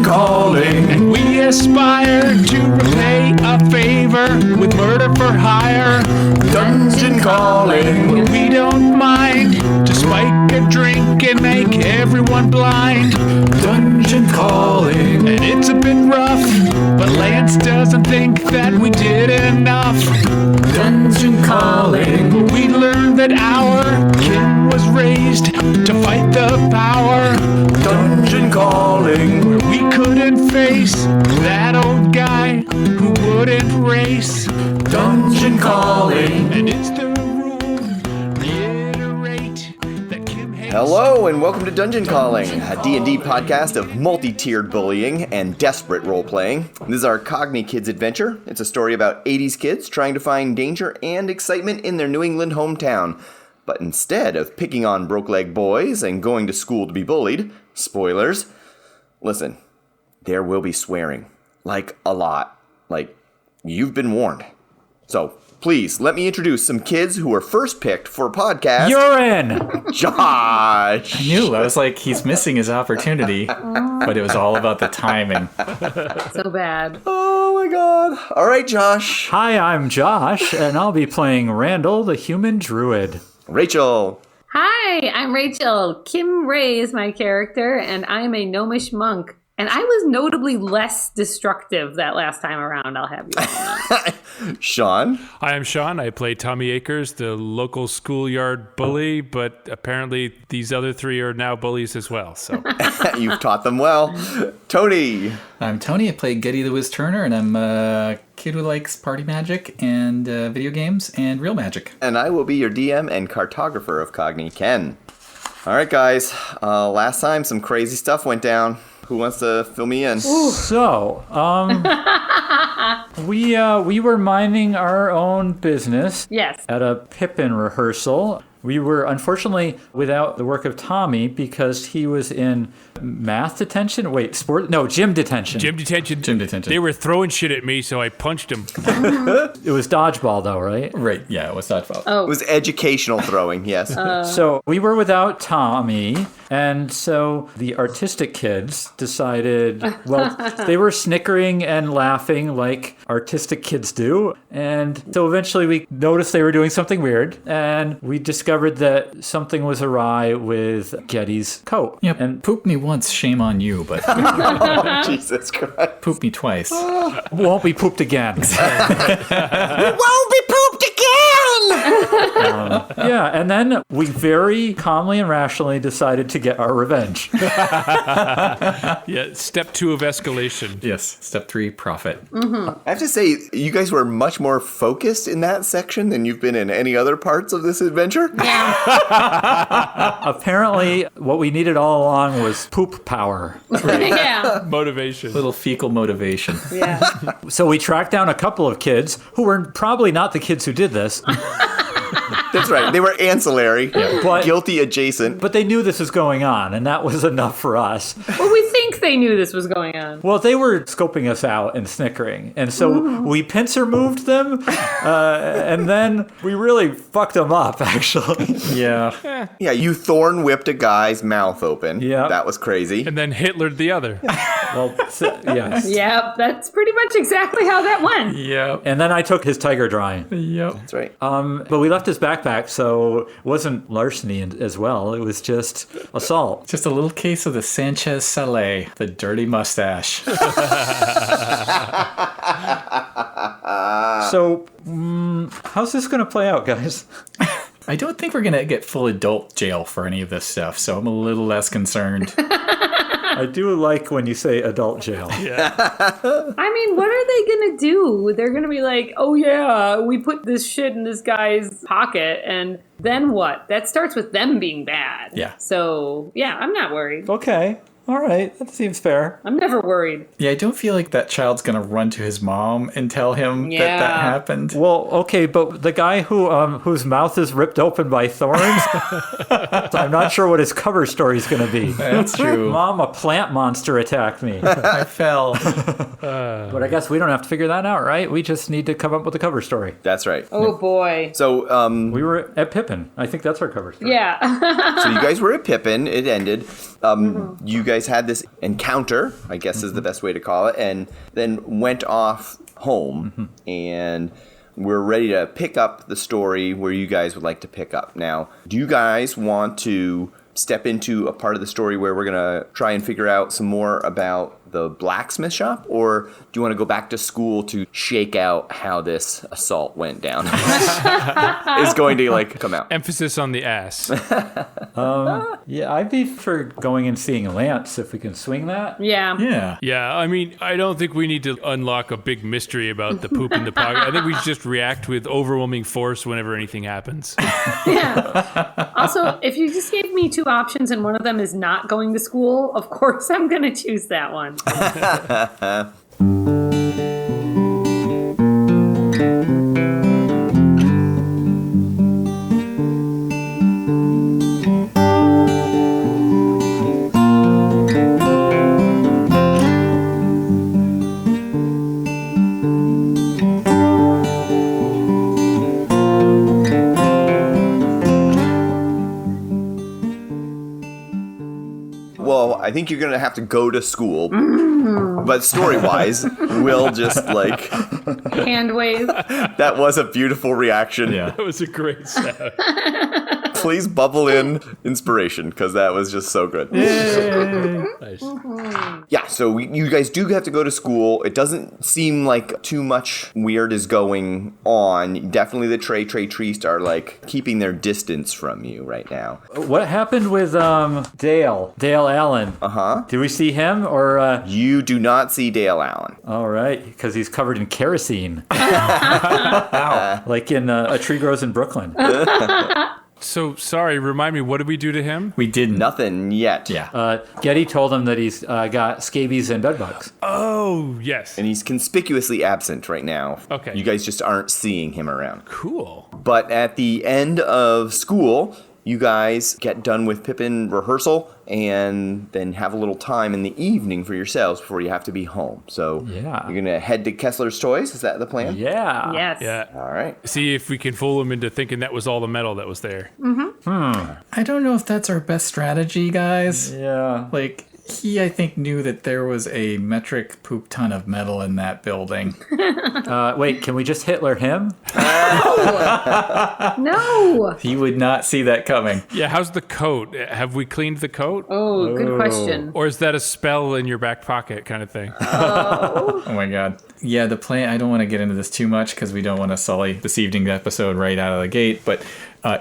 Calling, and we aspire to repay a favor with murder for hire. Dungeon Calling, where we don't mind to spike a drink and make everyone blind. Dungeon Calling, and it's a bit rough, but Lance doesn't think that we did enough. Dungeon Calling, where we learned that our Kim was raised to fight the power. Dungeon Calling, where we couldn't face that old guy who wouldn't race. Dungeon Calling, and it's the rule. Reiterate that Kim hates. Hello and welcome to Dungeon Calling, a D&D podcast of multi-tiered bullying and desperate role-playing. This is our Cogni Kids adventure. It's a story about 80s kids trying to find danger and excitement in their New England hometown. But instead of picking on broke-leg boys and going to school to be bullied, spoilers, listen, there will be swearing. Like, a lot. Like, you've been warned. So, please, let me introduce some kids who were first picked for a podcast. You're in! Josh! I knew. I was like, he's missing his opportunity. But it was all about the timing. So bad. Oh my god. All right, Josh. Hi, I'm Josh, and I'll be playing Randall, the human druid. Rachel. Hi, I'm Rachel. Kim Ray is my character, and I'm a gnomish monk. And I was notably less destructive that last time around, I'll have you know. Sean. Hi, I'm Sean. I play Tommy Akers, the local schoolyard bully, but apparently these other three are now bullies as well. So You've taught them well. Tony. I'm Tony. I play Getty the Wiz Turner, and I'm a kid who likes party magic and video games and real magic. And I will be your DM and cartographer of Cogni, Ken. All right, guys. Last time some crazy stuff went down. Who wants to fill me in? So, we were minding our own business Yes. at a Pippin rehearsal. We were unfortunately without the work of Tommy because he was in math detention. Wait, gym detention. gym detention. Gym detention. They were throwing shit at me, so I punched them. It was dodgeball though, right? Right, yeah, it was dodgeball. Oh. It was educational throwing, yes. So we were without Tommy, and so the artistic kids decided, well, they were snickering and laughing like artistic kids do. And so eventually we noticed they were doing something weird, and we discovered that something was awry with Getty's coat. Yep, And poop me once, shame on you, but Jesus Christ. poop me twice. won't be pooped again. Won't be pooped again! Yeah, and then we very calmly and rationally decided to get our revenge. Yeah, step 2 of escalation. Yes, step 3, profit. I have to say, you guys were much more focused in that section than you've been in any other parts of this adventure. Apparently, what we needed all along was poop power. Yeah. Motivation. Little fecal motivation. Yeah. So we tracked down a couple of kids who were probably not the kids who did this, That's right. They were ancillary, but- guilty adjacent. but they knew this was going on, and that was enough for us. Well, we think they knew this was going on. Well, they were scoping us out and snickering, and so we pincer moved them, and then we really fucked them up, actually. Yeah. Yeah, you thorn whipped a guy's mouth open. Yeah. That was crazy. And then Hitlered the other. Well, yes. Yep, that's pretty much exactly how that went. Yep. And then I took his tiger drawing. Yep. That's right. But we left his backpack, so it wasn't larceny as well. It was just assault. Just a little case of the Sanchez Saleh, the dirty mustache. So, how's this going to play out, guys? I don't think we're going to get full adult jail for any of this stuff, so I'm a little less concerned. I do like when you say adult jail. I mean, what are they going to do? They're going to be like, oh yeah, we put this shit in this guy's pocket, and then what? That starts with them being bad. Yeah. So, yeah, I'm not worried. Okay. All right. That seems fair. I'm never worried. Yeah, I don't feel like that child's going to run to his mom and tell him that Yeah. that happened. Well, okay, but the guy whose mouth is ripped open by thorns, I'm not sure what his cover story is going to be. That's true. Mom, a plant monster attacked me. I fell. But I guess we don't have to figure that out, right? We just need to come up with a cover story. That's right. Oh boy. So, We were at Pippin. I think that's our cover story. Yeah. so you guys were at Pippin. It ended. You guys guys had this encounter, I guess is the best way to call it, and then went off home, and we're ready to pick up the story where you guys would like to pick up. Now, do you guys want to step into a part of the story where we're going to try and figure out some more about the blacksmith shop, or do you want to go back to school to shake out how this assault went down? Is going to come out. Emphasis on the ass. Yeah, I'd be for going and seeing Lance if we can swing that. Yeah. Yeah. Yeah, I mean, I don't think we need to unlock a big mystery about the poop in the pocket. I think we should just react with overwhelming force whenever anything happens. Yeah. Also, if you just gave me 2 options and one of them is not going to school, of course I'm going to choose that one. Well, I think you're going to have to go to school, but story-wise, we'll just Hand wave. that was a beautiful reaction. Yeah. That was a great sound. Please bubble in inspiration, because that was just so good. Nice. Yeah, so you guys do have to go to school. It doesn't seem like too much weird is going on. Definitely the Trey Treist are keeping their distance from you right now. What happened with Dale Allen? Did we see him or? You do not see Dale Allen. All right, because he's covered in kerosene, like in A Tree Grows in Brooklyn. So, sorry, remind me, what did we do to him? We didn't. Nothing yet. Yeah. Getty told him that he's got scabies and bedbugs. Oh, yes. And he's conspicuously absent right now. Okay. You guys just aren't seeing him around. Cool. But at the end of school, you guys get done with Pippin rehearsal and then have a little time in the evening for yourselves before you have to be home. So Yeah. you're going to head to Kessler's Toys. Is that the plan? Yeah. Yes. Yeah. All right. See if we can fool him into thinking that was all the metal that was there. I don't know if that's our best strategy, guys. Yeah. He, I think, knew that there was a metric poop ton of metal in that building. Wait, can we just Hitler him? No. He would not see that coming. Yeah, how's the coat? Have we cleaned the coat? Oh, good question. Or is that a spell in your back pocket kind of thing? Oh my god. Yeah, the plan, I don't want to get into this too much because we don't want to sully this evening's episode right out of the gate, but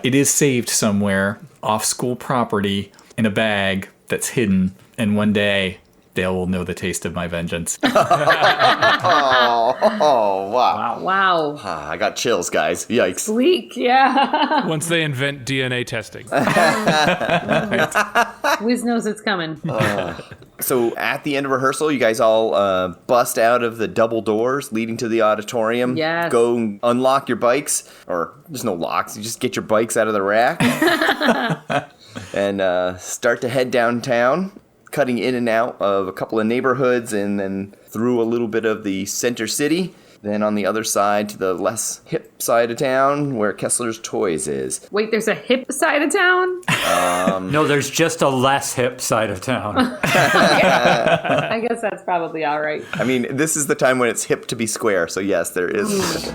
it is saved somewhere off school property in a bag that's hidden, and one day Dale will know the taste of my vengeance. Oh, wow. Wow. Ah, I got chills, guys. Yikes. Bleak, yeah. Once they invent DNA testing. Wiz knows it's coming. So at the end of rehearsal, you guys all bust out of the double doors leading to the auditorium. Yes. Go unlock your bikes, or there's no locks. You just get your bikes out of the rack and start to head downtown, cutting in and out of a couple of neighborhoods and then through a little bit of the center city. Then on the other side to the less hip side of town where Kessler's Toys is. Wait, there's a hip side of town? No, there's just a less hip side of town. I guess that's probably all right. I mean, this is the time when it's hip to be square, so yes, there is.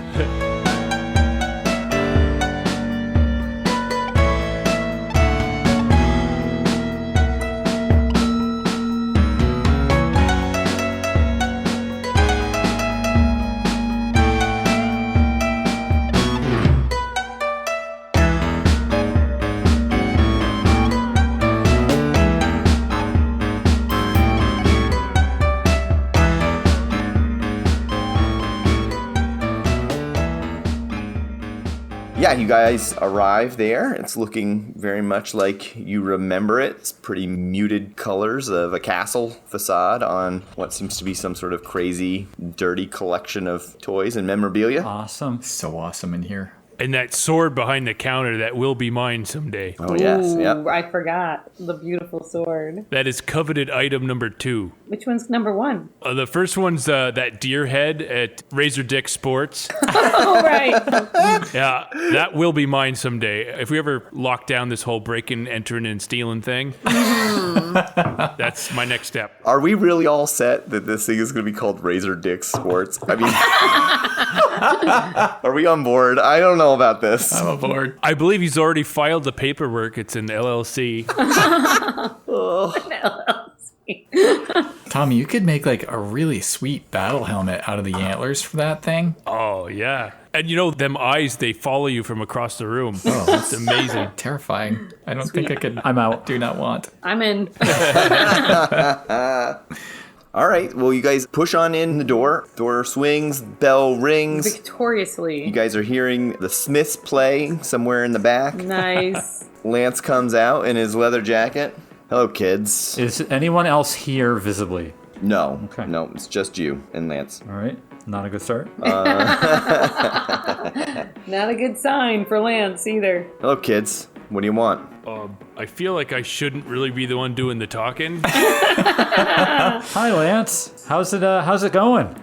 Yeah, you guys arrive there. It's looking very much like you remember it. It's pretty muted colors of a castle facade on what seems to be some sort of crazy, dirty collection of toys and memorabilia. Awesome. So awesome in here. And that sword behind the counter that will be mine someday. Oh, yes, Ooh, yep. I forgot the beautiful sword. That is coveted item number 2. Which one's number one? The first one's that deer head at Razor Dick Sports. Oh, right. Yeah, that will be mine someday. If we ever lock down this whole breaking, entering, and stealing thing, that's my next step. Are we really all set that this thing is going to be called Razor Dick Sports? I mean, are we on board? I don't know about this. I'm aboard. I believe he's already filed the paperwork. It's an LLC. Tommy, you could make like a really sweet battle helmet out of the antlers for that thing. Oh, yeah. And you know, them eyes, they follow you from across the room. Oh, that's amazing. Terrifying. I don't think I could. I'm out. Do not want. I'm in. All right. Well, you guys push on in the door. Door swings, bell rings. You Victoriously. guys are hearing the Smiths play somewhere in the back. Nice. Lance comes out in his leather jacket. Hello, kids. Is anyone else here visibly? No. Okay. No, it's just you and Lance. All right. Not a good start. Not a good sign for Lance either. Hello, kids. What do you want? I feel like I shouldn't really be the one doing the talking. Hi, Lance. How's it going?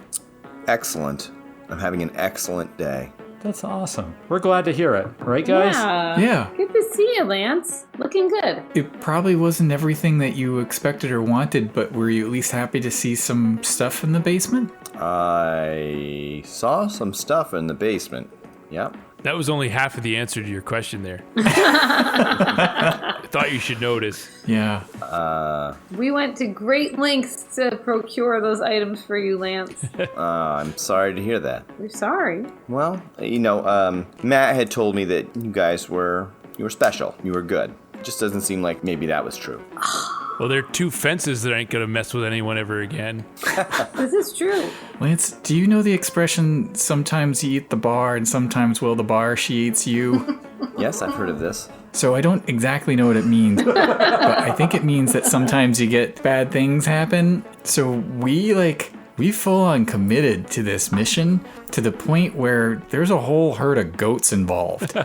Excellent. I'm having an excellent day. That's awesome. We're glad to hear it. Right, guys? Yeah. Good to see you, Lance. Looking good. It probably wasn't everything that you expected or wanted, but were you at least happy to see some stuff in the basement? I saw some stuff in the basement. Yep. That was only half of the answer to your question there. I thought you should notice. Yeah. We went to great lengths to procure those items for you, Lance. I'm sorry to hear that. We're sorry. Well, you know, Matt had told me that you guys were special. You were good. It just doesn't seem like maybe that was true. Well, there are two fences that ain't gonna mess with anyone ever again. This is true. Lance, do you know the expression, sometimes you eat the bar and sometimes, well, the bar, she eats you? Yes, I've heard of this. So I don't exactly know what it means, but I think it means that sometimes you get bad things happen. So we full on committed to this mission to the point where there's a whole herd of goats involved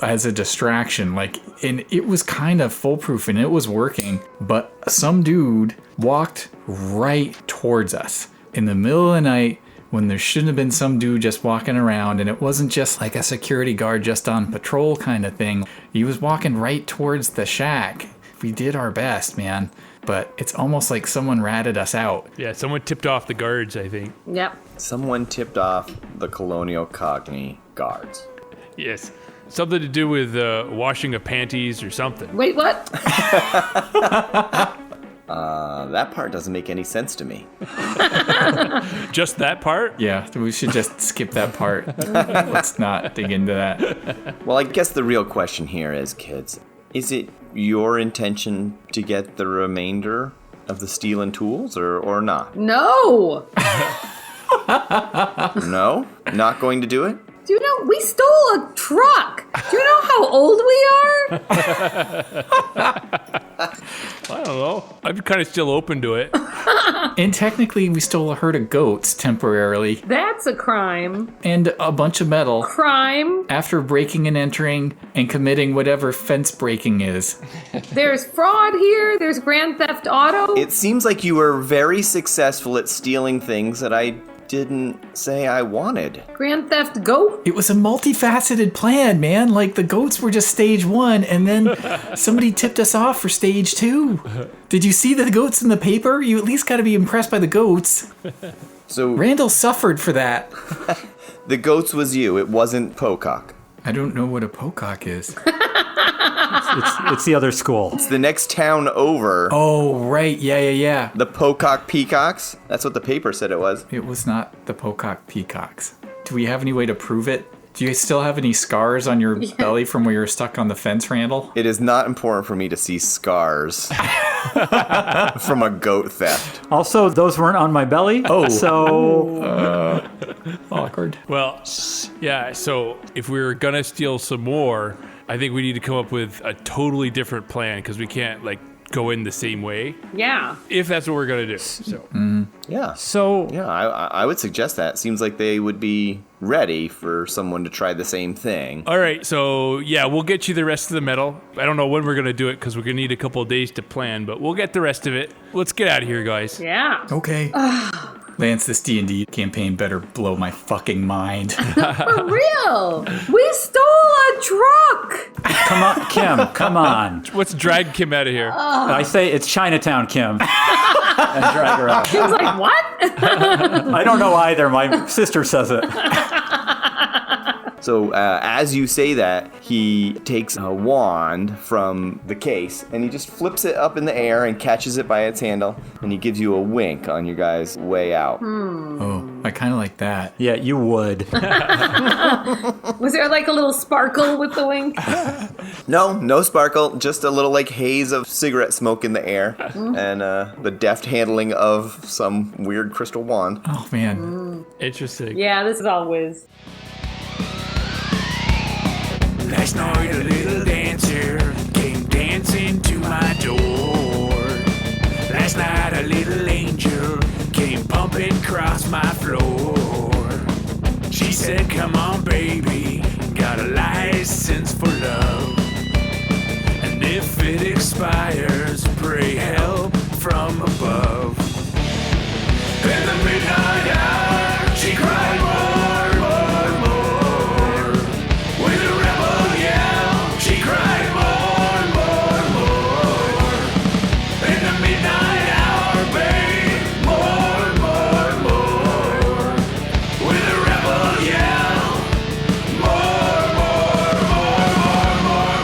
as a distraction. And it was kind of foolproof and it was working, but some dude walked right towards us in the middle of the night when there shouldn't have been some dude just walking around, and it wasn't just like a security guard just on patrol kind of thing. He was walking right towards the shack. We did our best, man. But it's almost like someone ratted us out. Yeah, someone tipped off the guards, I think. Yep. Someone tipped off the Colonial Cogni guards. Yes. Something to do with washing of panties or something. Wait, what? That part doesn't make any sense to me. Just that part? Yeah, we should just skip that part. Let's not dig into that. Well, I guess the real question here is, kids, is it your intention to get the remainder of the steel and tools or not? No. No? Not going to do it? Do you know, we stole a truck. Do you know how old we are? I don't know. I'm kind of still open to it. And technically, we stole a herd of goats temporarily That's a crime. and a bunch of metal Crime. after breaking and entering and committing whatever fence breaking is. There's fraud here. There's Grand Theft Auto. It seems like you were very successful at stealing things that I didn't say I wanted. Grand Theft Go. It was a multifaceted plan, man. Like, the goats were just stage 1, and then somebody tipped us off for stage 2. Did you see the goats in the paper? You at least got to be impressed by the goats. So Randall suffered for that. the goats was you. It wasn't Pocock. I don't know what a pocock is. It's the other school. It's the next town over. Oh, right. Yeah. The Pocock Peacocks. That's what the paper said it was. It was not the Pocock Peacocks. Do we have any way to prove it? Do you still have any scars on your belly from where you were stuck on the fence, Randall? It is not important for me to see scars from a goat theft. Also, those weren't on my belly. Oh. So Awkward. Well, yeah, so if we were going to steal some more, I think we need to come up with a totally different plan because we can't, go in the same way, Yeah. if that's what we're going to do. So, Yeah. So Yeah, I would suggest that. Seems like they would be ready for someone to try the same thing. all right. So, yeah, we'll get you the rest of the medal. I don't know when we're going to do it because we're going to need a couple of days to plan, but we'll get the rest of it. Let's get out of here, guys. Yeah. Okay. Lance, this D&D campaign better blow my fucking mind. For real. We stole a truck. come on, Kim, come on. Let's drag Kim out of here. I say it's Chinatown, Kim. And drag her out. Kim's like, what? I don't know either. My sister says it. So as you say that, he takes a wand from the case and he just flips it up in the air and catches it by its handle, and he gives you a wink on your guys' way out. Oh, I kind of like that. Yeah, you would. Was there like a little sparkle with the wink? No sparkle, just a little like haze of cigarette smoke in the air, and the deft handling of some weird crystal wand. Oh, man. Interesting. Yeah, this is all whiz. Last night a little dancer came dancing to my door. Last night a little angel came pumping across my floor. She said, come on baby, got a license for love. And if it expires, pray help from above. In the midnight hour, she cried more, more, more. With a rebel yell, she cried more, more, more. In the midnight hour, babe, more, more, more. With a rebel yell, more, more, more, more,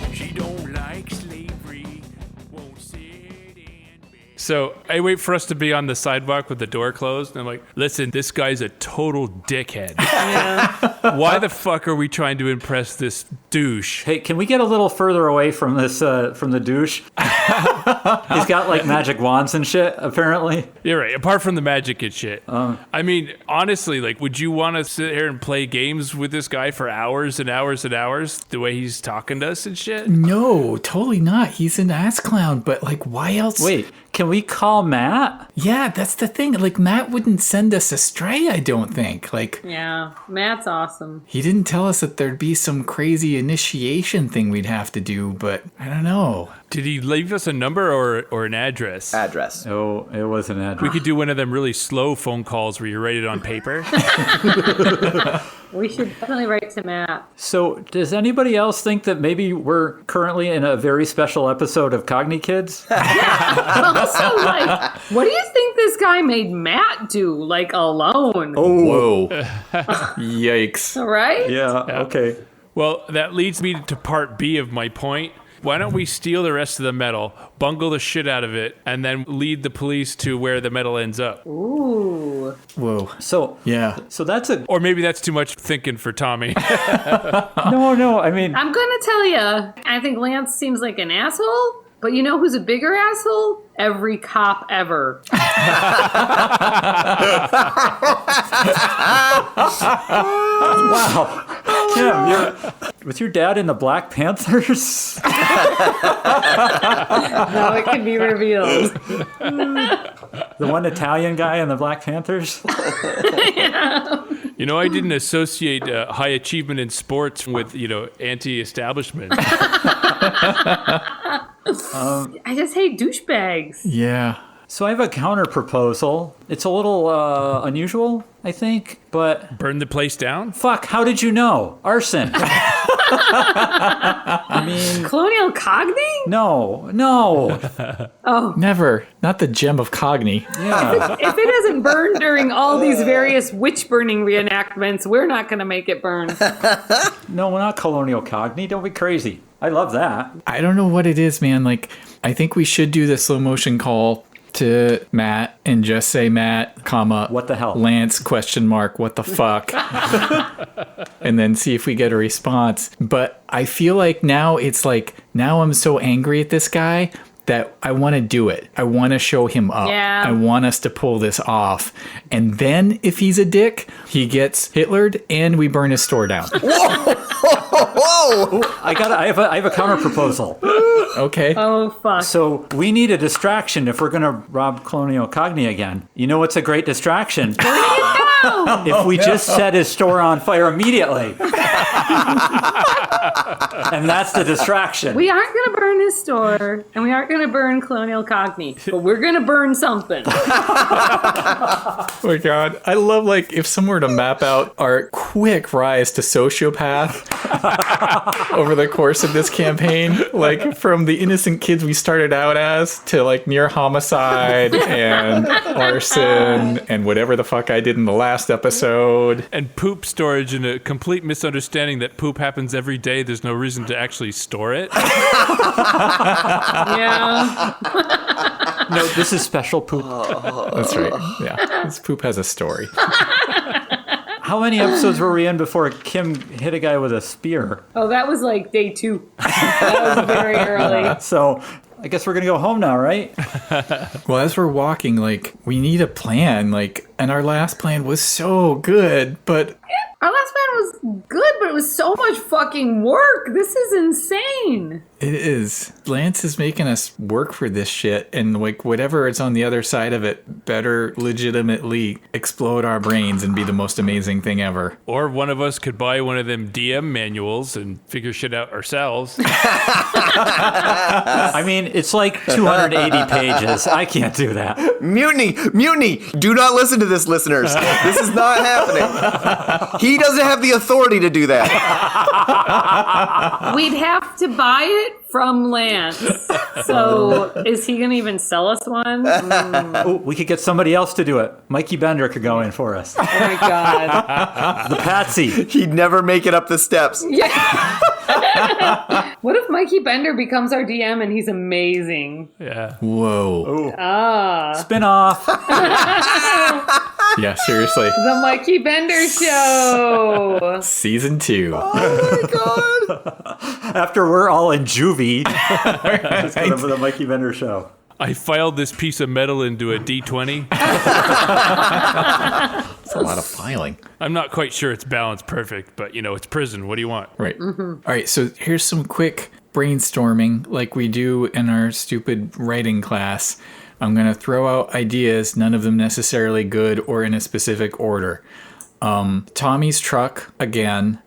more. She don't like slavery, won't sit in bed. So I wait for us to be on the sidewalk with the door closed, and I'm like, listen, this guy's a total dickhead. Why the fuck are we trying to impress this douche? Hey, can we get a little further away from this, from the douche? He's got like magic wands and shit, apparently. You're right, apart from the magic and shit. I mean, honestly, like, would you want to sit here and play games with this guy for hours and hours and hours, the way he's talking to us and shit? No, totally not. He's an ass clown, but like, why else? Wait, can we call Matt? Yeah, that's the thing. Like, Matt wouldn't send us astray, I don't think. Like, Yeah, Matt's awesome. he didn't tell us that there'd be some crazy initiation thing we'd have to do, but I don't know. Did he leave us a number or an address? Address. Oh, it was an address. We could do one of them really slow phone calls where you write it on paper. We should definitely write to Matt. So, does anybody else think that maybe we're currently in a very special episode of Cogni Kids? Also, like, what do you think this guy made Matt do, like, alone? Whoa. Yikes. All right? Yeah, okay. Well, that leads me to part B of my point. Why don't we steal the rest of the medal, bungle the shit out of it, and then lead the police to where the medal ends up? Ooh. Whoa. So, Yeah. so that's a Or maybe that's too much thinking for Tommy. no. I mean, I'm gonna tell you, I think Lance seems like an asshole, but you know who's a bigger asshole? Every cop ever. wow, Kim, you're with your dad in the Black Panthers. Now it can be revealed. The one Italian guy in the Black Panthers. You know, I didn't associate high achievement in sports with, anti-establishment. I just hate douchebags. Yeah. So I have a counter proposal. It's a little unusual, I think, but Burn the place down? fuck, how did you know? Arson. I mean, Colonial Cogni? no. Never. Not the gem of Cogni. Yeah. If it hasn't burned during all these various witch burning reenactments, we're not gonna make it burn. No, we're not colonial cogni. Don't be crazy. I love that. I don't know what it is, man. Like, I think we should do the slow motion call to Matt and just say, Matt, comma, What the hell? Lance, question mark, what the fuck? And then see if we get a response. But I feel like now it's like, now I'm so angry at this guy that I want to do it. I want to show him up. Yeah. I want us to pull this off. And then if he's a dick, he gets Hitlered and we burn his store down. Whoa! I have a counter proposal. Okay. Oh, fuck. So we need a distraction if we're going to rob Colonial Cogni again. You know what's a great distraction? If we just set his store on fire immediately. And that's the distraction. We aren't going to burn his store, and we aren't going to burn Colonial Cogni, but we're going to burn something. Oh my god. I love, like, if someone were to map out our quick rise to sociopath over the course of this campaign, like from the innocent kids we started out as to like near homicide and arson and whatever the fuck I did in the last episode. And poop storage and a complete misunderstanding that poop happens every day. There's no reason to actually store it. Yeah. No, this is special poop. That's right. Yeah. This poop has a story. How many episodes were we in before Kim hit a guy with a spear? Oh, that was like day 2. That was very early. So I guess we're going to go home now, right? Well, as we're walking, like, we need a plan, like, and our last plan was so good, but Our last plan was good, but it was so much fucking work. This is insane. it is. Lance is making us work for this shit, and like whatever is on the other side of it better legitimately explode our brains and be the most amazing thing ever. Or one of us could buy one of them DM manuals and figure shit out ourselves. I mean, it's like 280 pages. I can't do that. Mutiny! Mutiny! Do not listen to this, listeners. This is not happening. He doesn't have the authority to do that. We'd have to buy it from Lance. So is he going to even sell us one? Oh, we could get somebody else to do it. Mikey Bender could go in for us. Oh my God. The Patsy. He'd never make it up the steps. Yeah. What if Mikey Bender becomes our DM and he's amazing? Yeah. Whoa. Spin off. Yeah, seriously. The Mikey Bender Show. Season 2. Oh my god. After we're all in juvie, just put up for the Mikey Bender Show. I filed this piece of metal into a D20. That's a lot of filing. I'm not quite sure it's balanced perfect, but you know, it's prison. What do you want? Right. All right, so here's some quick brainstorming like we do in our stupid writing class. I'm going to throw out ideas, none of them necessarily good or in a specific order. Tommy's truck, again.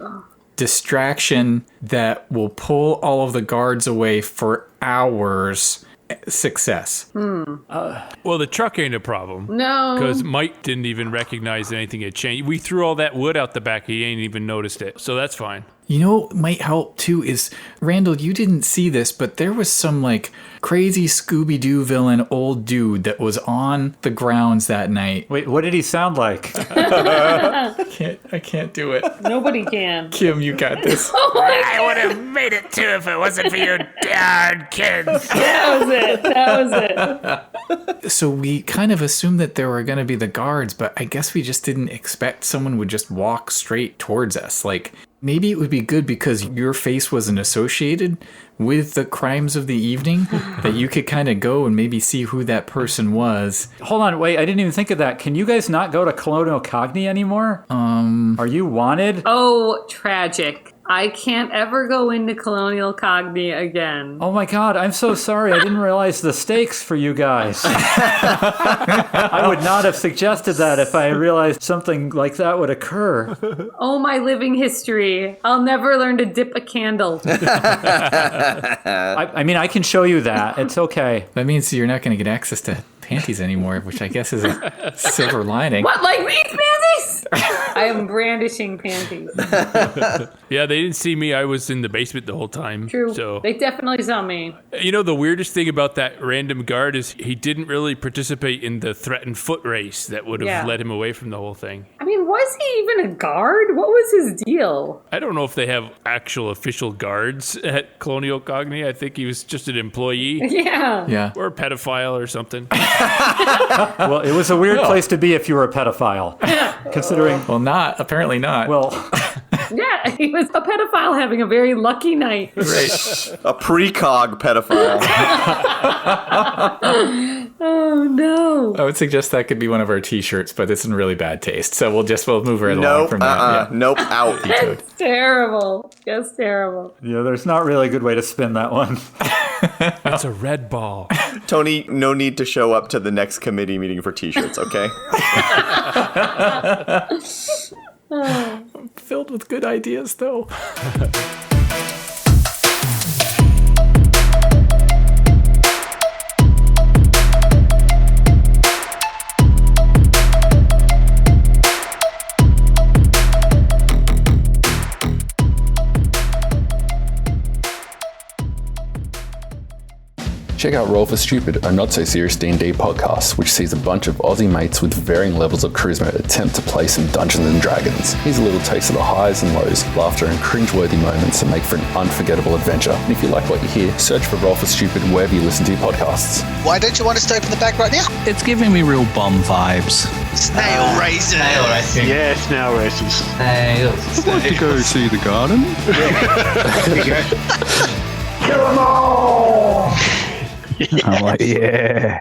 Distraction that will pull all of the guards away for hours. Success. Well, the truck ain't a problem. No. Because Mike didn't even recognize anything had changed. We threw all that wood out the back. He ain't even noticed it. So that's fine. You know what might help too is, Randall, you didn't see this, but there was some like crazy Scooby-Doo villain old dude that was on the grounds that night. Wait, what did he sound like? I can't do it. Nobody can. Kim, you got this. I would have made it too if it wasn't for you darn kids. That was it. That was it. So we kind of assumed that there were going to be the guards, but I guess we just didn't expect someone would just walk straight towards us. Like, maybe it would be good because your face wasn't associated with the crimes of the evening that you could kind of go and maybe see who that person was. Hold on, wait, I didn't even think of that. Can you guys not go to Colonial Cogni anymore? Are you wanted? Oh, tragic. I can't ever go into Colonial Cogni again. Oh my god, I'm so sorry. I didn't realize the stakes for you guys. I would not have suggested that if I realized something like that would occur. Oh, my living history. I'll never learn to dip a candle. I mean, I can show you that. It's okay. That means you're not going to get access to panties anymore, which I guess is a silver lining. What, like these panties? I am brandishing panties. Yeah, they didn't see me. I was in the basement the whole time. True. So, They definitely saw me. you know, the weirdest thing about that random guard is he didn't really participate in the threatened foot race that would have Yeah. led him away from the whole thing. I mean, was he even a guard? What was his deal? I don't know if they have actual official guards at Colonial Cogni. I think he was just an employee Yeah. Yeah. or a pedophile or something. Well, it was a weird place to be if you were a pedophile. Considering, Well, apparently not. well, Yeah, Yeah, he was a pedophile having a very lucky night. A precog pedophile. Oh no. I would suggest that could be one of our T-shirts, but it's in really bad taste. So we'll move right along Nope. from that. Yeah. Nope. Out. It's terrible. Just terrible. Yeah, there's not really a good way to spin that one. That's a red ball. Tony, no need to show up to the next committee meeting for T-shirts, okay? Filled with good ideas, though. Check out Roll for Stupid, a not-so-serious D&D podcast, which sees a bunch of Aussie mates with varying levels of charisma attempt to play some Dungeons & Dragons. Here's a little taste of the highs and lows, laughter and cringe-worthy moments that make for an unforgettable adventure. And if you like what you hear, search for Roll for Stupid wherever you listen to your podcasts. Why don't you want us to open the bag right now? It's giving me real bomb vibes. Snail races. Yeah, snail races. Snails. I'd like to go see the garden. Kill them all! I'm like, yeah.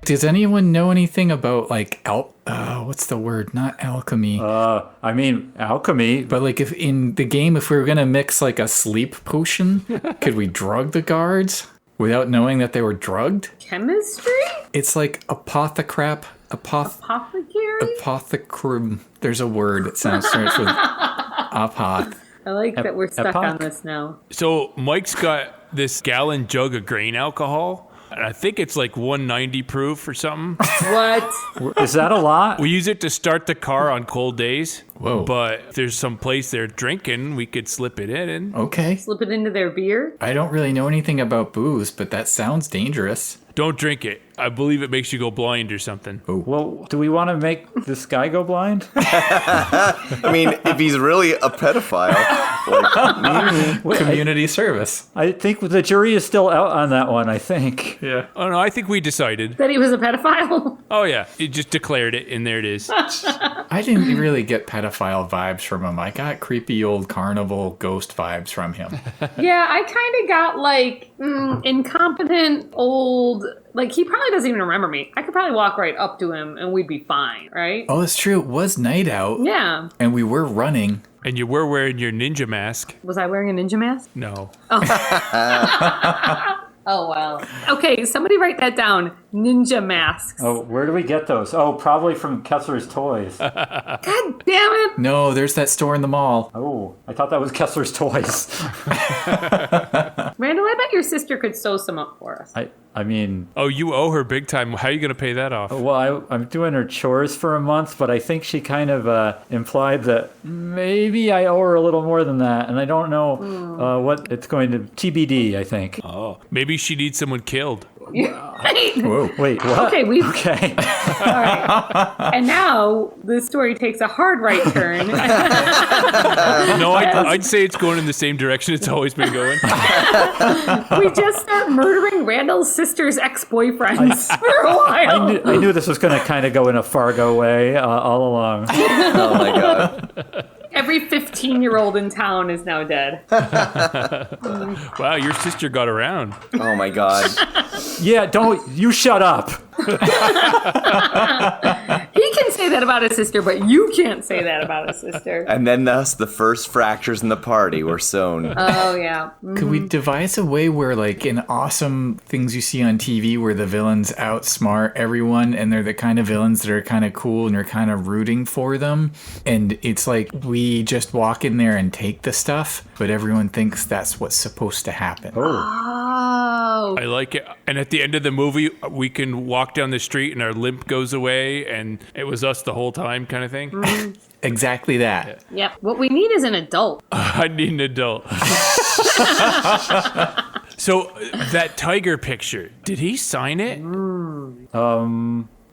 Does anyone know anything about like what's the word? Not alchemy. I mean, alchemy. But like if in the game, if we were gonna mix like a sleep potion, could we drug the guards without knowing that they were drugged? Chemistry? It's like apothecary. There's a word that starts with apoth. I like that we're stuck epoch? on this now. So Mike's got this gallon jug of grain alcohol. And I think it's like 190 proof or something. What? Is that a lot? We use it to start the car on cold days. Whoa. But if there's some place they're drinking, we could slip it in. Okay. Slip it into their beer? I don't really know anything about booze, but that sounds dangerous. Don't drink it. I believe it makes you go blind or something. Well, do we want to make this guy go blind? I mean, if he's really a pedophile, like, Community service. I think the jury is still out on that one, I think. Yeah. Oh, no, I think we decided. That he was a pedophile? Oh, yeah. It just declared it, and there it is. I didn't really get pedophile vibes from him. I got creepy old carnival ghost vibes from him. Yeah, I kind of got like incompetent old. Like, he probably doesn't even remember me. I could probably walk right up to him and we'd be fine, right? Oh, it's true. It was night out. Yeah. And we were running. And you were wearing your ninja mask. Was I wearing a ninja mask? No. Oh, well. Okay, somebody write that down. Ninja masks. Oh, where do we get those? Oh, probably from Kessler's Toys. God damn it. No, there's that store in the mall. Oh, I thought that was Kessler's Toys. Randall, I bet your sister could sew some up for us. I mean, Oh, you owe her big time. How are you going to pay that off? well, I'm doing her chores for a month, but I think she kind of implied that maybe I owe her a little more than that, and I don't know what it's going to TBD, I think. Oh, maybe she needs someone killed. Whoa. Wait, what? Okay, we've. Okay. All right. And now the story takes a hard right turn. No, I'd say it's going in the same direction it's always been going. We just start murdering Randall's sister's ex-boyfriends for a while. I knew this was going to kind of go in a Fargo way all along. oh my god. Every 15-year-old in town is now dead. Wow, your sister got around. Oh my god. Yeah, you shut up. He can say that about his sister, but you can't say that about his sister. And then thus the first fractures in the party were sown. Oh, yeah. Could we devise a way where, like, in awesome things you see on TV where the villains outsmart everyone and they're the kind of villains that are kind of cool and you're kind of rooting for them? And it's like we just walk in there and take the stuff, but everyone thinks that's what's supposed to happen. Oh. I like it. And at the end of the movie, we can walk down the street and our limp goes away and it was us the whole time kind of thing. Exactly that. Yep. What we need is an adult. I need an adult. So that tiger picture, did he sign it?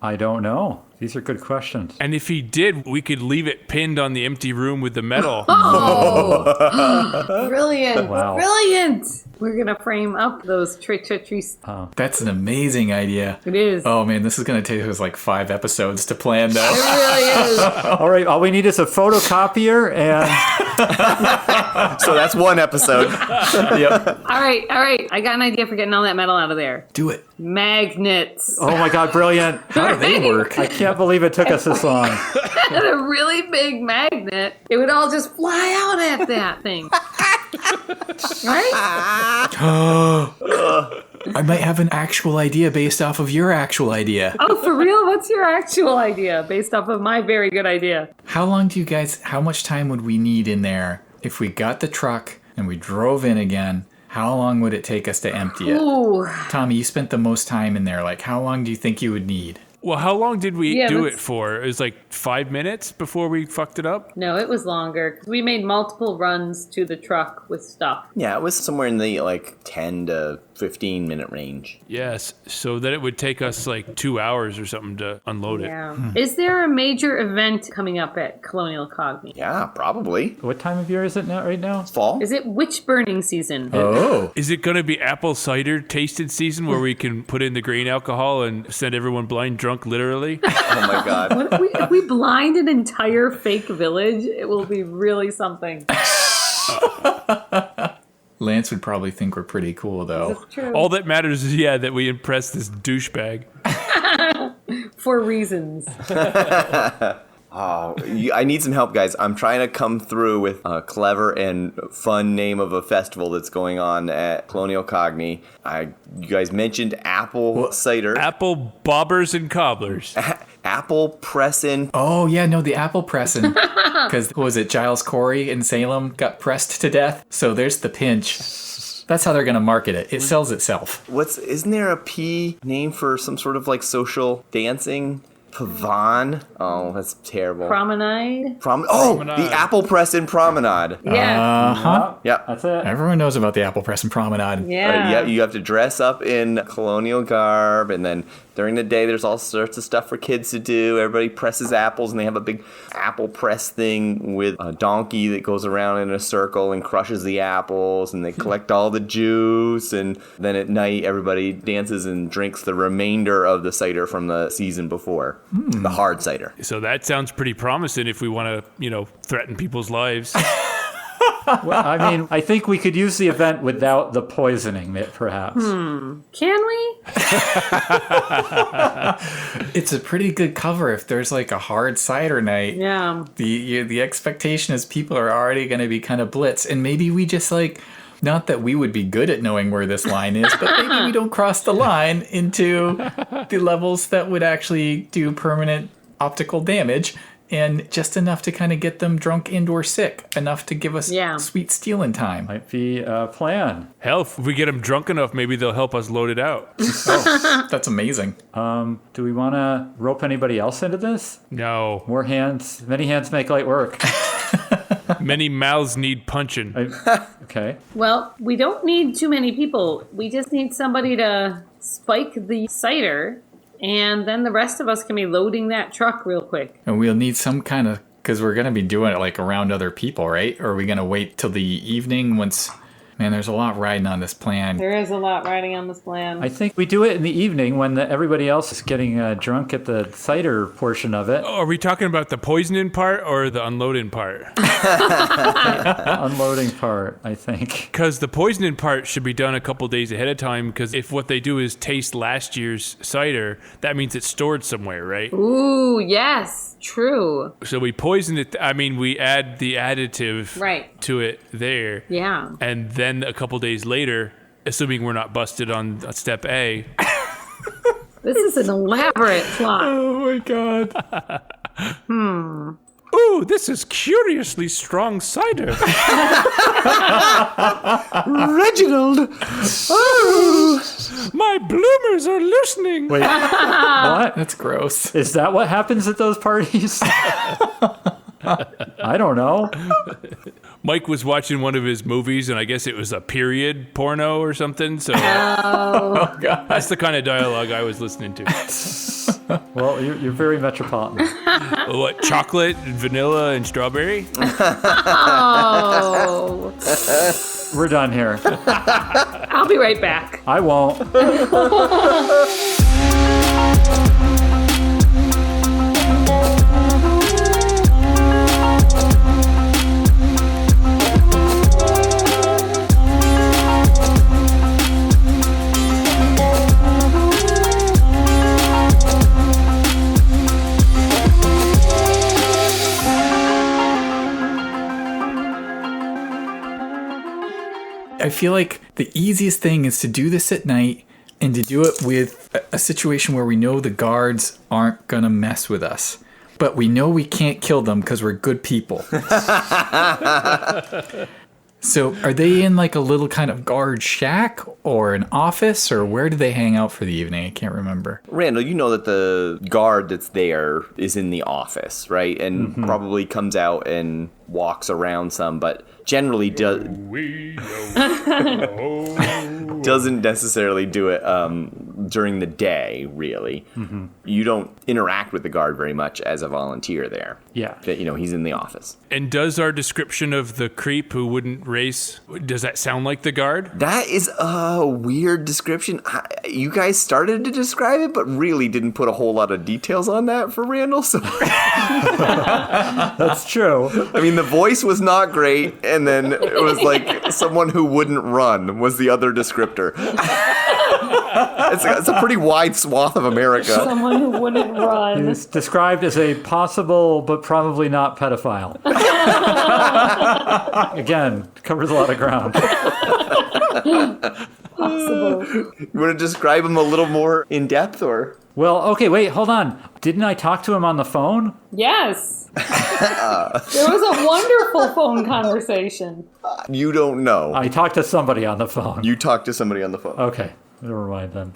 I don't know. These are good questions. And if he did, we could leave it pinned on the empty room with the medal. Oh, brilliant! Wow. Brilliant! We're gonna frame up those trees. That's an amazing idea. It is. Oh man, this is going to take us like 5 episodes to plan though. It really is. All right, all we need is a photocopier and So that's one episode. Yep. All right. I got an idea for getting all that metal out of there. Do it. Magnets. oh my god, brilliant. How do they work? I can't believe it took us this long. And a really big magnet. It would all just fly out at that thing. Right? I might have an actual idea based off of your actual idea. Oh, for real? What's your actual idea based off of my very good idea? How much time would we need in there if we got the truck and we drove in again? How long would it take us to empty it? Ooh. Tommy, you spent the most time in there. Like, how long do you think you would need? Well, how long did we Yeah, do let's- it for? It was like 5 minutes before we fucked it up? No, it was longer. 'Cause we made multiple runs to the truck with stuff. Yeah, it was somewhere in the like 10 to 15 minute range. Yes. So that it would take us like 2 hours or something to unload it. Yeah. Is there a major event coming up at Colonial Cogni? Yeah, probably. What time of year is it now? Right now? Fall? Is it witch burning season? Oh. Is it going to be apple cider tasted season where we can put in the grain alcohol and send everyone blind drunk literally? Oh my god. What if we blind an entire fake village? It will be really something. Lance would probably think we're pretty cool, though. It's true. All that matters is, that we impress this douchebag. For reasons. I need some help, guys. I'm trying to come through with a clever and fun name of a festival that's going on at Colonial Cogni. You guys mentioned apple cider. Apple bobbers and cobblers. Apple pressin'. Oh, yeah, no, the apple pressing. Because, what was it, Giles Corey in Salem got pressed to death? So there's the pinch. That's how they're going to market it. It sells itself. Isn't there a P name for some sort of like social dancing? Pavan? Oh, that's terrible. Promenade? The apple pressin' promenade. Yeah. Uh-huh. Yep. That's it. Everyone knows about the apple pressing promenade. Yeah. Yeah, you have to dress up in colonial garb, and then during the day there's all sorts of stuff for kids to do. Everybody presses apples, and they have a big apple press thing with a donkey that goes around in a circle and crushes the apples, and they collect all the juice, and then at night everybody dances and drinks the remainder of the cider from the season before. The hard cider. So that sounds pretty promising if we want to, threaten people's lives. Well, I mean, I think we could use the event without the poisoning, perhaps. Can we? It's a pretty good cover if there's like a hard cider night. Yeah. The expectation is people are already going to be kind of blitz, and maybe we just like, not that we would be good at knowing where this line is, but maybe we don't cross the line into the levels that would actually do permanent optical damage, and just enough to kind of get them drunk and or sick, enough to give us sweet stealing time. Might be a plan. Hell, if we get them drunk enough, maybe they'll help us load it out. Oh, that's amazing. Do we want to rope anybody else into this? No. More hands. Many hands make light work. Many mouths need punching. Okay. Well, we don't need too many people. We just need somebody to spike the cider, and then the rest of us can be loading that truck real quick. And we'll need some kind of, because we're going to be doing it like around other people, right? Or are we going to wait till the evening once... Man, there's a lot riding on this plan. There is a lot riding on this plan. I think we do it in the evening when everybody else is getting drunk at the cider portion of it. Are we talking about the poisoning part or the unloading part? Unloading part, I think. Because the poisoning part should be done a couple days ahead of time, because if what they do is taste last year's cider, that means it's stored somewhere, right? Ooh, yes, true. So we poison it. I mean, we add the additive to it there. Yeah. And then a couple days later, assuming we're not busted on step A. This is an elaborate plot. Oh my god. Ooh, this is curiously strong cider. Reginald! Oh, my bloomers are loosening. Wait, what? That's gross. Is that what happens at those parties? I don't know. Mike was watching one of his movies, and I guess it was a period porno or something. So Oh, God. That's the kind of dialogue I was listening to. Well, you're very metropolitan. What, chocolate, vanilla, and strawberry? Oh, We're done here. I'll be right back. I won't. I feel like the easiest thing is to do this at night and to do it with a situation where we know the guards aren't going to mess with us. But we know we can't kill them because we're good people. So are they in like a little kind of guard shack or an office, or where do they hang out for the evening? I can't remember. Randall, you know that the guard that's there is in the office, right? And probably comes out and walks around some, but generally doesn't necessarily do it during the day, really. You don't interact with the guard very much as a volunteer there. Yeah. You know, he's in the office. And does our description of the creep who wouldn't race, does that sound like the guard? That is a weird description. You guys started to describe it, but really didn't put a whole lot of details on that for Randall. So, That's true. I mean, the voice was not great, and then it was like someone who wouldn't run was the other descriptor. It's a pretty wide swath of America. Someone who wouldn't run. He's described as a possible but probably not pedophile. Again, covers a lot of ground. Possible. You want to describe him a little more in depth, or? Well, okay, wait, hold on. Didn't I talk to him on the phone? Yes. There was a wonderful phone conversation. You don't know. I talked to somebody on the phone. You talked to somebody on the phone. Okay, never mind then.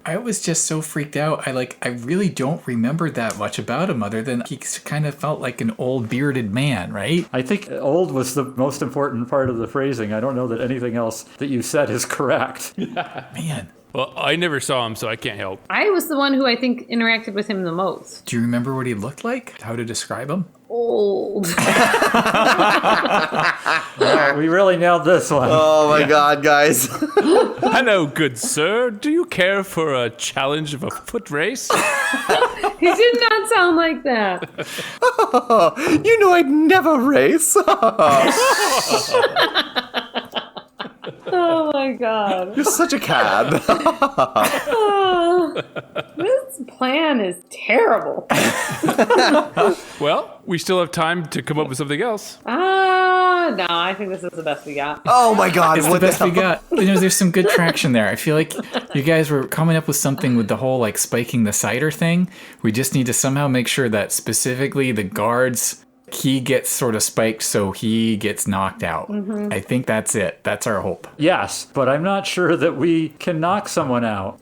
I was just so freaked out. I really don't remember that much about him other than he kind of felt like an old bearded man, right? I think old was the most important part of the phrasing. I don't know that anything else that you said is correct. Man. Well, I never saw him, so I can't help. I was the one who I think interacted with him the most. Do you remember what he looked like? How to describe him? Old. We really nailed this one. Oh my God, guys. Hello, good sir. Do you care for a challenge of a foot race? He did not sound like that. You know I'd never race. Oh my God. You're such a cad. This plan is terrible. Well, we still have time to come up with something else. No, I think this is the best we got. Oh my God. It's the best we got. You know, there's some good traction there. I feel like you guys were coming up with something with the whole like spiking the cider thing. We just need to somehow make sure that specifically the guards, he gets sort of spiked so he gets knocked out. I think that's it. That's our hope. Yes, but I'm not sure that we can knock someone out.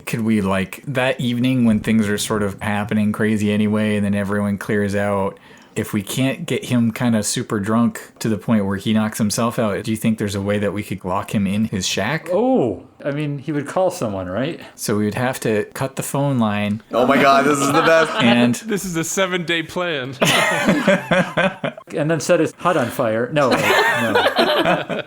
Could we, like, that evening when things are sort of happening crazy anyway and then everyone clears out, if we can't get him kind of super drunk to the point where he knocks himself out, do you think there's a way that we could lock him in his shack? Oh, I mean, he would call someone, right? So we would have to cut the phone line. Oh my God, this is the best. And This is a 7-day plan. And then set his hut on fire. No. I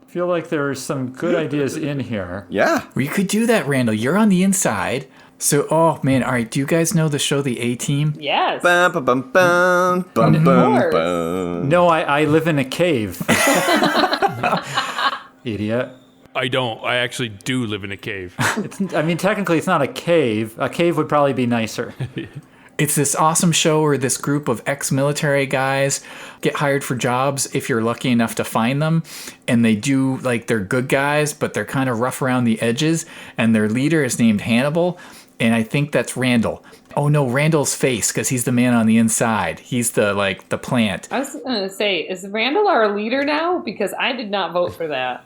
feel like there are some good ideas in here. Yeah. we could do that, Randall. You're on the inside. So, oh man, all right. Do you guys know the show The A-Team? Yes. Bum, bum, bum, bum, bum, bum, bum. No, I live in a cave. Idiot. I don't. I actually do live in a cave. I mean, technically, it's not a cave. A cave would probably be nicer. It's this awesome show where this group of ex-military guys get hired for jobs if you're lucky enough to find them. And they do, like, they're good guys, but they're kind of rough around the edges. And their leader is named Hannibal. And I think that's Randall. Oh no, Randall's face, because he's the man on the inside. He's the plant. I was going to say, is Randall our leader now? Because I did not vote for that.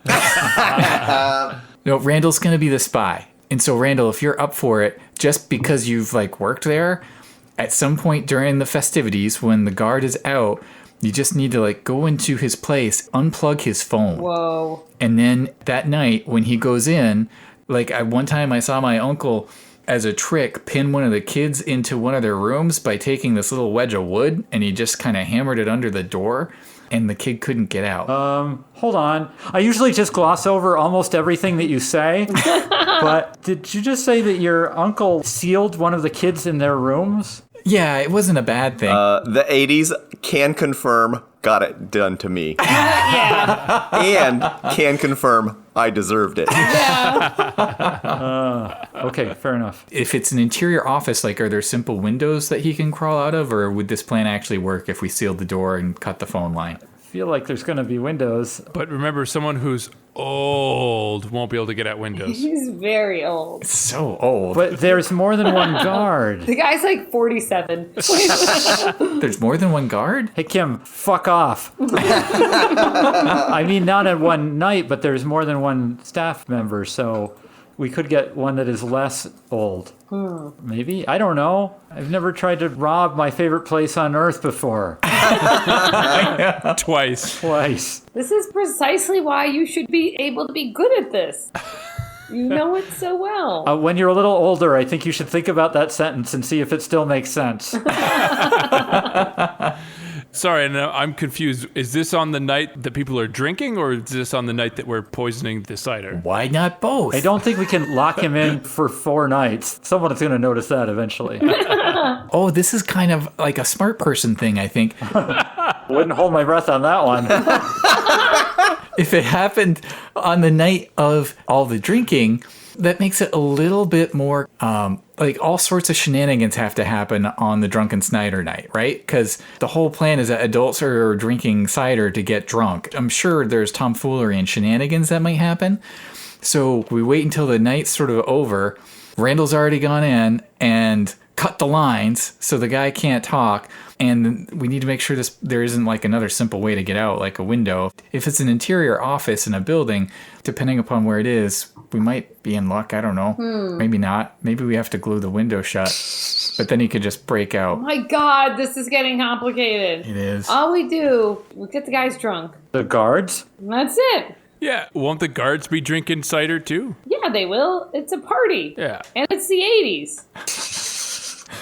No, Randall's going to be the spy. And so, Randall, if you're up for it, just because you've, like, worked there, at some point during the festivities, when the guard is out, you just need to, like, go into his place, unplug his phone. Whoa. And then that night, when he goes in, like, one time I saw my uncle as a trick, pin one of the kids into one of their rooms by taking this little wedge of wood, and he just kind of hammered it under the door, and the kid couldn't get out. Hold on. I usually just gloss over almost everything that you say. But did you just say that your uncle sealed one of the kids in their rooms? Yeah, it wasn't a bad thing. The 80s can confirm got it done to me. Yeah. And can confirm I deserved it. Okay, fair enough. If it's an interior office, like, are there simple windows that he can crawl out of, or would this plan actually work if we sealed the door and cut the phone line? I feel like there's going to be windows. But remember, someone who's old won't be able to get at windows. He's very old. So old. But there's more than one guard. The guy's like 47. There's more than one guard? Hey, Kim, fuck off. I mean, not at one night, but there's more than one staff member, so we could get one that is less old. Maybe? I don't know. I've never tried to rob my favorite place on earth before. Twice. This is precisely why you should be able to be good at this. You know it so well. When you're a little older, I think you should think about that sentence and see if it still makes sense. Sorry, no, I'm confused. Is this on the night that people are drinking, or is this on the night that we're poisoning the cider? Why not both? I don't think we can lock him in for 4 nights. Someone's going to notice that eventually. Oh, this is kind of like a smart person thing, I think. Wouldn't hold my breath on that one. If it happened on the night of all the drinking, that makes it a little bit more, like, all sorts of shenanigans have to happen on the Drunken Snyder night, right? Because the whole plan is that adults are drinking cider to get drunk. I'm sure there's tomfoolery and shenanigans that might happen. So we wait until the night's sort of over. Randall's already gone in and cut the lines so the guy can't talk. And we need to make sure there isn't like another simple way to get out, like a window. If it's an interior office in a building, depending upon where it is, we might be in luck. I don't know. Maybe not. Maybe we have to glue the window shut. But then he could just break out. Oh my God, this is getting complicated. It is. All we do, we get the guys drunk. The guards? And that's it. Yeah, won't the guards be drinking cider too? Yeah, they will. It's a party. Yeah. And it's the 80s.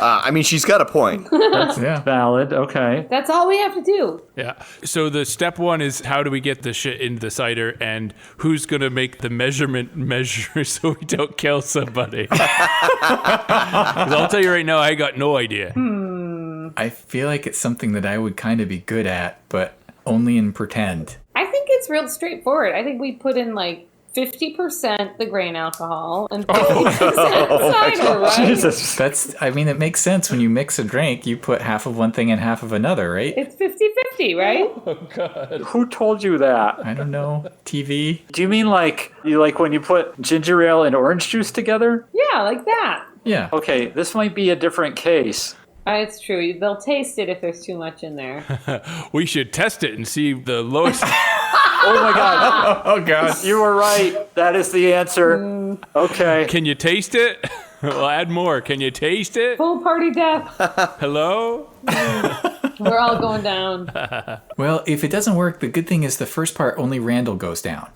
I mean, she's got a point. That's Yeah. valid. Okay. That's all we have to do. Yeah. So the step one is how do we get the shit into the cider, and who's going to make the measure so we don't kill somebody? 'Cause I'll tell you right now, I got no idea. I feel like it's something that I would kind of be good at, but only in pretend. I think it's real straightforward. I think we put in like 50% the grain alcohol and 50% cider, right? Jesus. It makes sense. When you mix a drink, you put half of one thing and half of another, right? It's 50-50, right? Who told you that? I don't know. TV? Do you mean like when you put ginger ale and orange juice together? Yeah, like that. Yeah. Okay, this might be a different case. It's true. They'll taste it if there's too much in there. We should test it and see the lowest. Oh my God. Oh, God. You were right. That is the answer. Okay. Can you taste it? We'll add more. Can you taste it? Full party death. Hello? We're all going down. Well, if it doesn't work, the good thing is the first part, only Randall goes down.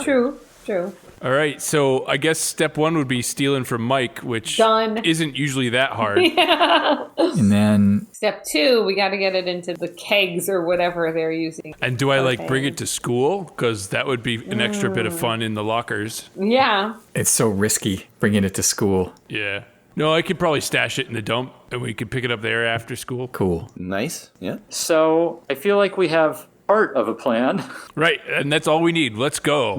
True. All right, so I guess step one would be stealing from Mike, which Done. isn't usually that hard. And then Step 2, we got to get it into the kegs or whatever they're using. And do I bring it to school? Because that would be an extra bit of fun in the lockers. Yeah. it's so risky bringing it to school. Yeah. No, I could probably stash it in the dump and we could pick it up there after school. Cool. Nice. Yeah. So I feel like we have part of a plan. Right, and that's all we need. Let's go.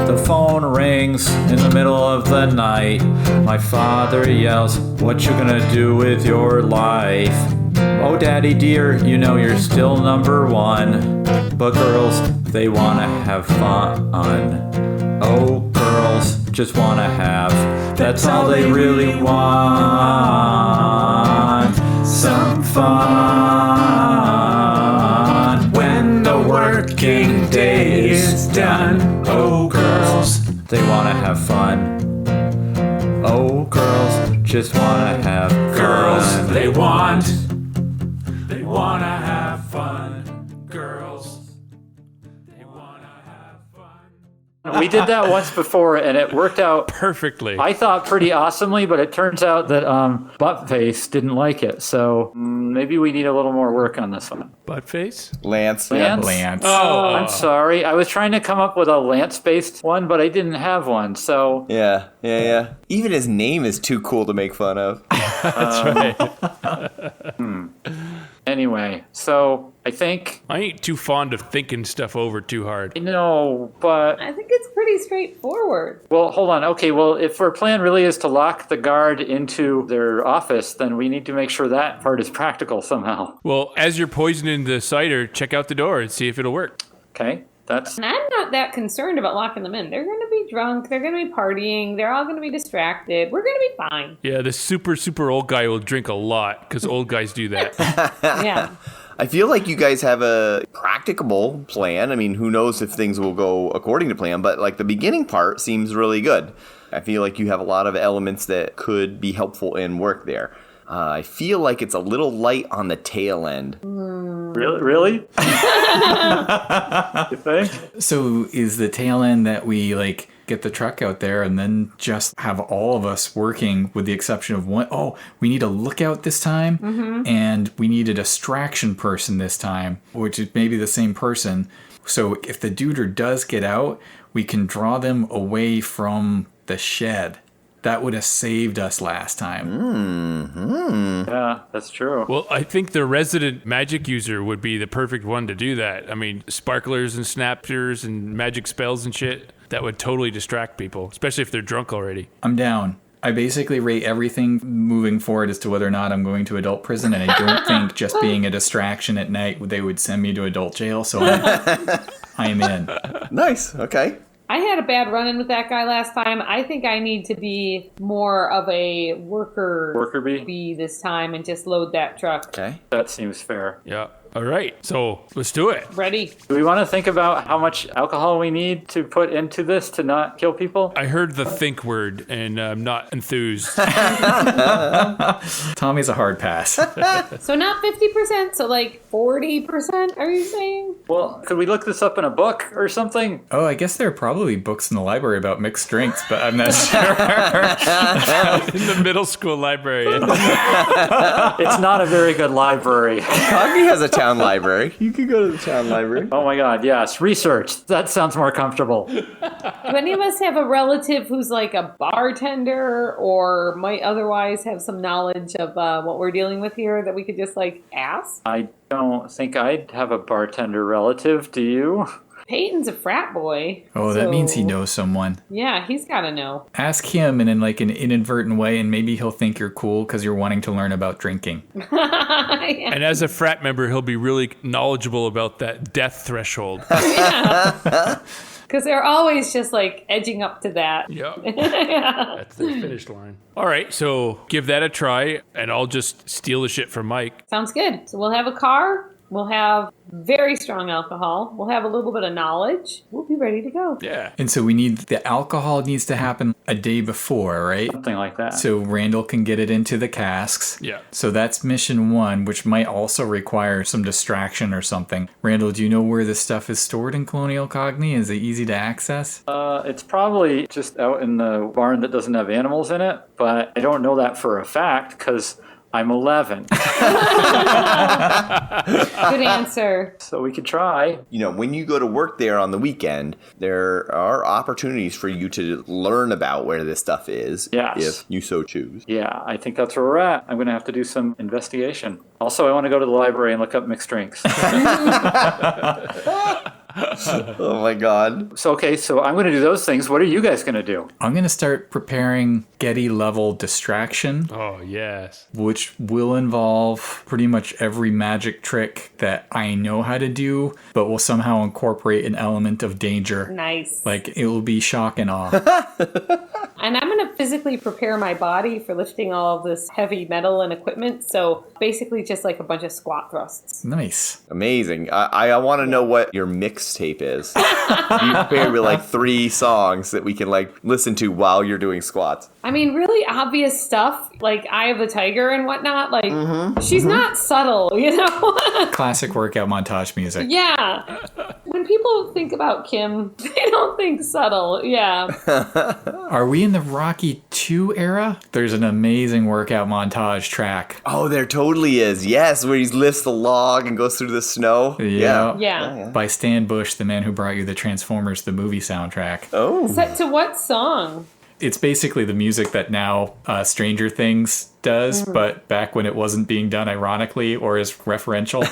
The phone rings in the middle of the night. My father yells, "What you gonna do with your life?" "Oh, daddy dear, you know you're still number one. But girls, they wanna have fun. Oh, girls just wanna have. That's all they really want. Some fun. When the working day is done. Oh, girls, they wanna have fun. Oh, girls just wanna have fun. Girls, they wanna have fun. Girls, they wanna have fun. We did that once before, and it worked out Perfectly. I thought pretty awesomely, but it turns out that Buttface didn't like it. So maybe we need a little more work on this one. Buttface? Lance. Lance? Lance. Oh, I'm sorry. I was trying to come up with a Lance-based one, but I didn't have one. So Yeah. Even his name is too cool to make fun of. that's right. anyway, so I think, I ain't too fond of thinking stuff over too hard. no, but, I think it's pretty straightforward. well, hold on. Okay, well, if our plan really is to lock the guard into their office, then we need to make sure that part is practical somehow. Well, as you're poisoning the cider, check out the door and see if it'll work. Okay, that's... And I'm not that concerned about locking them in. They're going to be drunk. They're going to be partying. They're all going to be distracted. We're going to be fine. Yeah, the super old guy will drink a lot because old guys do that. Yeah. I feel like you guys have a practicable plan. I mean, who knows if things will go according to plan, but like the beginning part seems really good. I feel like you have a lot of elements that could be helpful and work there. I feel like it's a little light on the tail end. Really? You think? So is the tail end that we like get the truck out there and then just have all of us working with the exception of one? Oh, we need a lookout this time and we need a distraction person this time, which is maybe the same person. So if the duder does get out, we can draw them away from the shed. That would have saved us last time. Yeah, that's true. Well, I think the resident magic user would be the perfect one to do that. I mean, sparklers and snappers and magic spells and shit, that would totally distract people, especially if they're drunk already. I'm down. I basically rate everything moving forward as to whether or not I'm going to adult prison, and I don't think just being a distraction at night, they would send me to adult jail, so I'm in. Nice. Okay. I had a bad run-in with that guy last time. I think I need to be more of a worker bee this time and just load that truck. Okay. That seems fair. Yeah. All right. So let's do it. Ready? Do we want to think about how much alcohol we need to put into this to not kill people? I heard the think word and I'm not enthused. Tommy's a hard pass. So not 50%, so like 40%, are you saying? Well, could we look this up in a book or something? Oh, I guess there are probably books in the library about mixed drinks, but I'm not sure. In the middle school library. It's not a very good library. Cogni has a town library. You could go to the town library. Oh my god, yes. Research. That sounds more comfortable. Do any of us have a relative who's like a bartender or might otherwise have some knowledge of what we're dealing with here that we could just like ask? I don't think I'd have a bartender relative, do you? Peyton's a frat boy. Oh, that so- means he knows someone. Yeah, he's got to know. Ask him in like an inadvertent way, and maybe he'll think you're cool because you're wanting to learn about drinking. Yeah. And as a frat member, he'll be really knowledgeable about that death threshold. Because they're always just like edging up to that. Yeah. That's the finish line. All right, so give that a try, and I'll just steal the shit from Mike. Sounds good. So we'll have a car. We'll have very strong alcohol. We'll have a little bit of knowledge. We'll be ready to go. Yeah. And so the alcohol needs to happen a day before, right? Something like that. So Randall can get it into the casks. Yeah. So that's mission 1, which might also require some distraction or something. Randall, do you know where this stuff is stored in Colonial Cogni? Is it easy to access? It's probably just out in the barn that doesn't have animals in it, but I don't know that for a fact because I'm 11. Good answer. So we could try. You know, when you go to work there on the weekend, there are opportunities for you to learn about where this stuff is. Yes. If you so choose. Yeah, I think that's where we're at. I'm going to have to do some investigation. Also, I want to go to the library and look up mixed drinks. Oh my god. So I'm going to do those things. What are you guys going to do? I'm going to start preparing Getty level distraction, Oh, yes. which will involve pretty much every magic trick that I know how to do, but will somehow incorporate an element of danger. Nice. Like, it will be shock and awe. And I'm going to physically prepare my body for lifting all of this heavy metal and equipment. So basically just like a bunch of squat thrusts. Nice. Amazing. I want to know what your mixtape is. You prepared with like 3 songs that we can like listen to while you're doing squats. I mean, really obvious stuff like Eye of the Tiger and whatnot. Like, she's not subtle, you know? Classic workout montage music. Yeah. When people people think about Kim, they don't think subtle. Yeah. Are we in the Rocky 2 era? There's an amazing workout montage track. Oh, there totally is. Yes, where he lifts the log and goes through the snow. Yeah. By Stan Bush, the man who brought you the Transformers the movie soundtrack. Oh. Set to what song? It's basically the music that now Stranger Things does, but back when it wasn't being done ironically or as referential.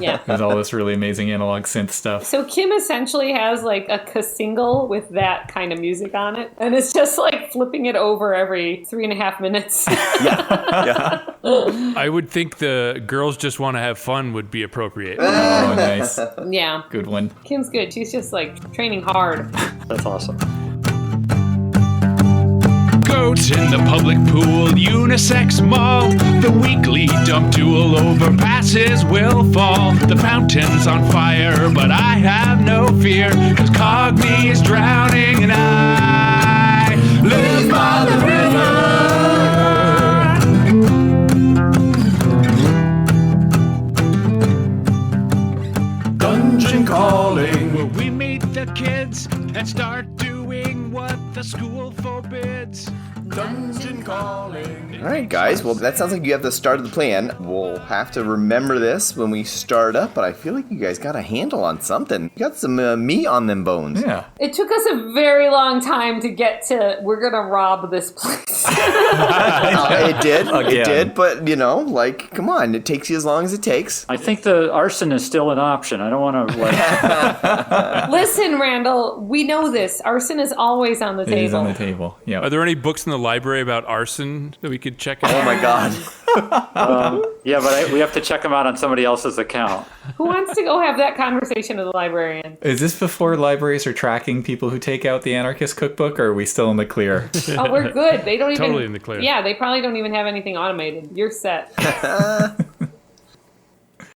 Yeah. There's all this really amazing analog synth stuff. So Kim essentially has like a single with that kind of music on it, and it's just like flipping it over every 3.5 minutes. I would think the girls just want to have fun would be appropriate. Oh, nice. Yeah. Good one. Kim's good. She's just like training hard. That's awesome. Goats in the public pool, unisex mall. The weekly dump duel overpasses will fall. The fountain's on fire, but I have no fear, 'cause Cogni is drowning and I live by the river. Dungeon calling, where we meet the kids and start doing what the school forbids. Dungeon calling. All right, guys. Well, that sounds like you have the start of the plan. We'll have to remember this when we start up, but I feel like you guys got a handle on something. You got some meat on them bones. Yeah. It took us a very long time to get to, we're going to rob this place. It did. Again. It did. But, you know, like, come on. It takes you as long as it takes. I think the arson is still an option. I don't want to Listen, Randall, we know this. Arson is always on the It is table. on the table. Yeah. Are there any books in the library about arson that we could check out? Oh, my God. Yeah, but we have to check them out on somebody else's account. Who wants to go have that conversation with the librarian? Is this before libraries are tracking people who take out the Anarchist Cookbook, or are we still in the clear? Oh, we're good. They don't even... Totally in the clear. Yeah, they probably don't even have anything automated. You're set.